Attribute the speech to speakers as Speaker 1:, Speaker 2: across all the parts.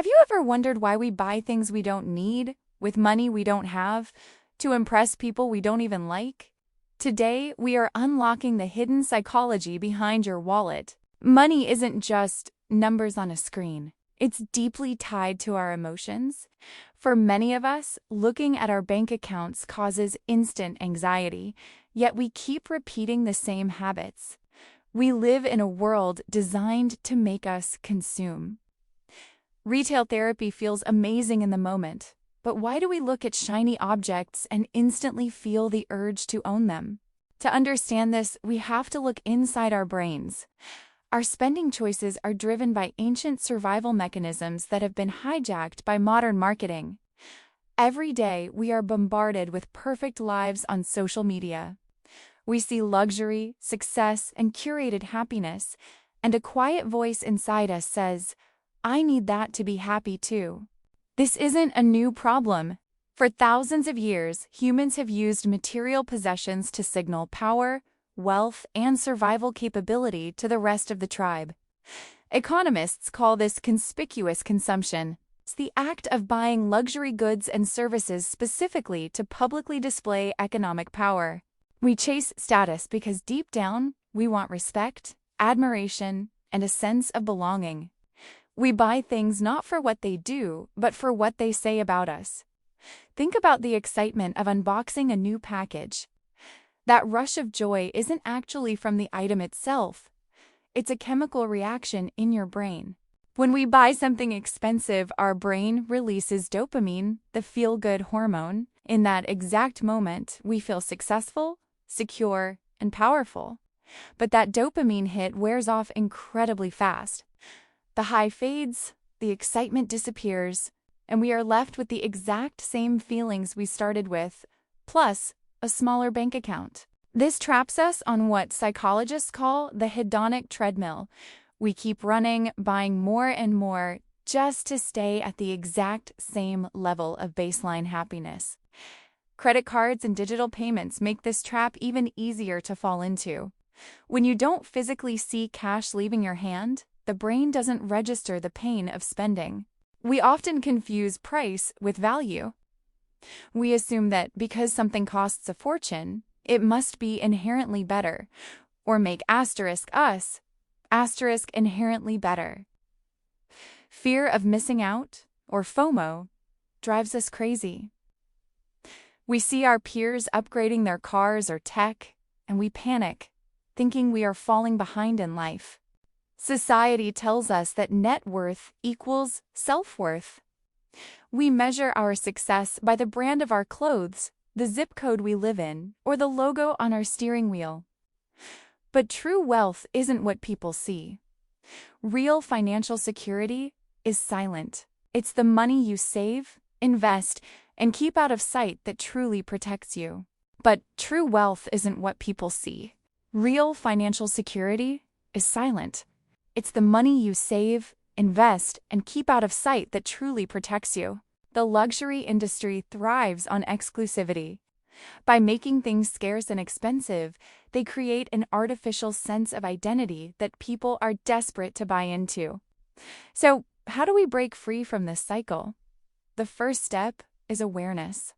Speaker 1: Have you ever wondered why we buy things we don't need, with money we don't have, to impress people we don't even like? Today, we are unlocking the hidden psychology behind your wallet. Money isn't just numbers on a screen. It's deeply tied to our emotions. For many of us, looking at our bank accounts causes instant anxiety, yet we keep repeating the same habits. We live in a world designed to make us consume. Retail therapy feels amazing in the moment, but why do we look at shiny objects and instantly feel the urge to own them? To understand this, we have to look inside our brains. Our spending choices are driven by ancient survival mechanisms that have been hijacked by modern marketing. Every day, we are bombarded with perfect lives on social media. We see luxury, success, and curated happiness, and a quiet voice inside us says, "I need that to be happy too." This isn't a new problem. For thousands of years, humans have used material possessions to signal power, wealth, and survival capability to the rest of the tribe. Economists call this conspicuous consumption. It's the act of buying luxury goods and services specifically to publicly display economic power. We chase status because deep down, we want respect, admiration, and a sense of belonging. We buy things not for what they do, but for what they say about us. Think about the excitement of unboxing a new package. That rush of joy isn't actually from the item itself. It's a chemical reaction in your brain. When we buy something expensive, our brain releases dopamine, the feel-good hormone. In that exact moment, we feel successful, secure, and powerful. But that dopamine hit wears off incredibly fast. The high fades, the excitement disappears, and we are left with the exact same feelings we started with, plus a smaller bank account. This traps us on what psychologists call the hedonic treadmill. We keep running, buying more and more, just to stay at the exact same level of baseline happiness. Credit cards and digital payments make this trap even easier to fall into. When you don't physically see cash leaving your hand, the brain doesn't register the pain of spending. We often confuse price with value. We assume that because something costs a fortune, it must be inherently better, or make us inherently better. Fear of missing out, or FOMO, drives us crazy. We see our peers upgrading their cars or tech, and we panic, thinking we are falling behind in life. Society tells us that net worth equals self-worth. We measure our success by the brand of our clothes, the zip code we live in, or the logo on our steering wheel. But true wealth isn't what people see. Real financial security is silent. It's the money you save, invest, and keep out of sight that truly protects you. But true wealth isn't what people see. Real financial security is silent. It's the money you save, invest, and keep out of sight that truly protects you. The luxury industry thrives on exclusivity. By making things scarce and expensive, they create an artificial sense of identity that people are desperate to buy into. So, how do we break free from this cycle? The first step is awareness.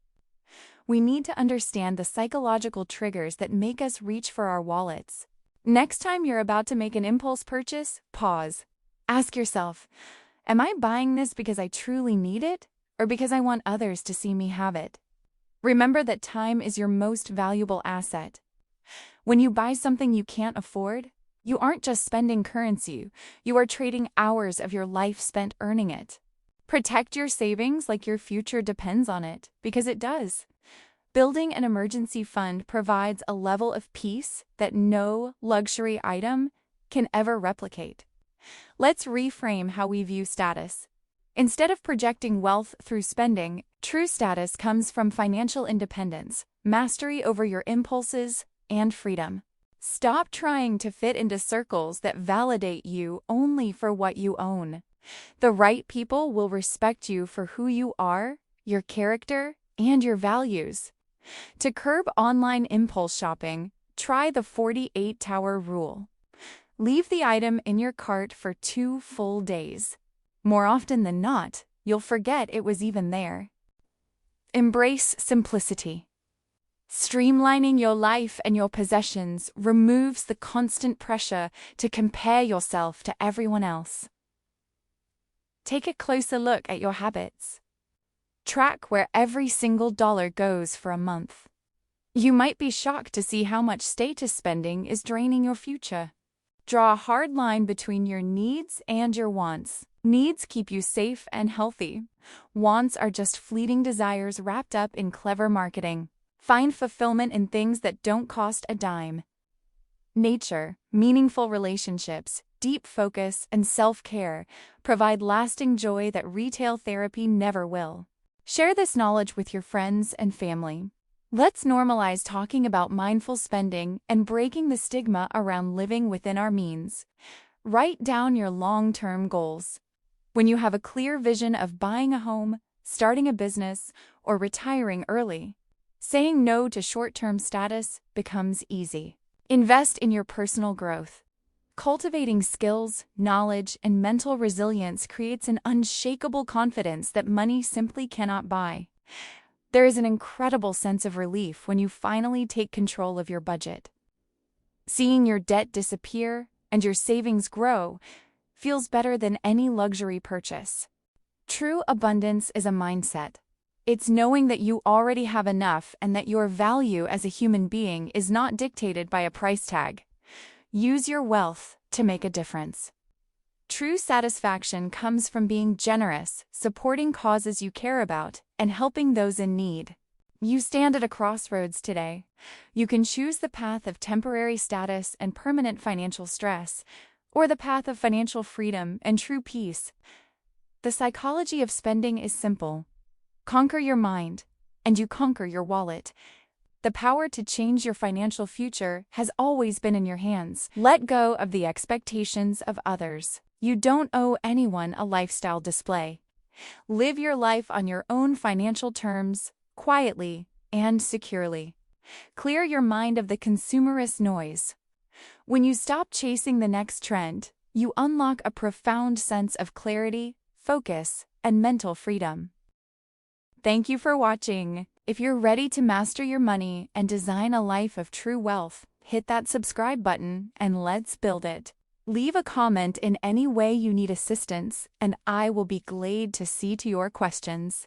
Speaker 1: We need to understand the psychological triggers that make us reach for our wallets. Next time you're about to make an impulse purchase, pause. Ask yourself, am I buying this because I truly need it, or because I want others to see me have it? Remember that time is your most valuable asset. When you buy something you can't afford, you aren't just spending currency, you are trading hours of your life spent earning it. Protect your savings like your future depends on it, because it does. Building an emergency fund provides a level of peace that no luxury item can ever replicate. Let's reframe how we view status. Instead of projecting wealth through spending, true status comes from financial independence, mastery over your impulses, and freedom. Stop trying to fit into circles that validate you only for what you own. The right people will respect you for who you are, your character, and your values. To curb online impulse shopping, try the 48-hour rule. Leave the item in your cart for 2 full days. More often than not, you'll forget it was even there. Embrace simplicity. Streamlining your life and your possessions removes the constant pressure to compare yourself to everyone else. Take a closer look at your habits. Track where every single dollar goes for a month. You might be shocked to see how much status spending is draining your future. Draw a hard line between your needs and your wants. Needs keep you safe and healthy. Wants are just fleeting desires wrapped up in clever marketing. Find fulfillment in things that don't cost a dime. Nature, meaningful relationships, deep focus, and self-care provide lasting joy that retail therapy never will. Share this knowledge with your friends and family. Let's normalize talking about mindful spending and breaking the stigma around living within our means. Write down your long-term goals. When you have a clear vision of buying a home, starting a business, or retiring early, saying no to short-term status becomes easy. Invest in your personal growth. Cultivating skills, knowledge, and mental resilience creates an unshakable confidence that money simply cannot buy. There is an incredible sense of relief when you finally take control of your budget. Seeing your debt disappear and your savings grow feels better than any luxury purchase. True abundance is a mindset. It's knowing that you already have enough and that your value as a human being is not dictated by a price tag. Use your wealth to make a difference. True satisfaction comes from being generous, supporting causes you care about, and helping those in need. You stand at a crossroads today. You can choose the path of temporary status and permanent financial stress, or the path of financial freedom and true peace. The psychology of spending is simple. Conquer your mind, and you conquer your wallet. The power to change your financial future has always been in your hands. Let go of the expectations of others. You don't owe anyone a lifestyle display. Live your life on your own financial terms, quietly and securely. Clear your mind of the consumerist noise. When you stop chasing the next trend, you unlock a profound sense of clarity, focus, and mental freedom. Thank you for watching. If you're ready to master your money and design a life of true wealth, hit that subscribe button and let's build it. Leave a comment in any way you need assistance, and I will be glad to see to your questions.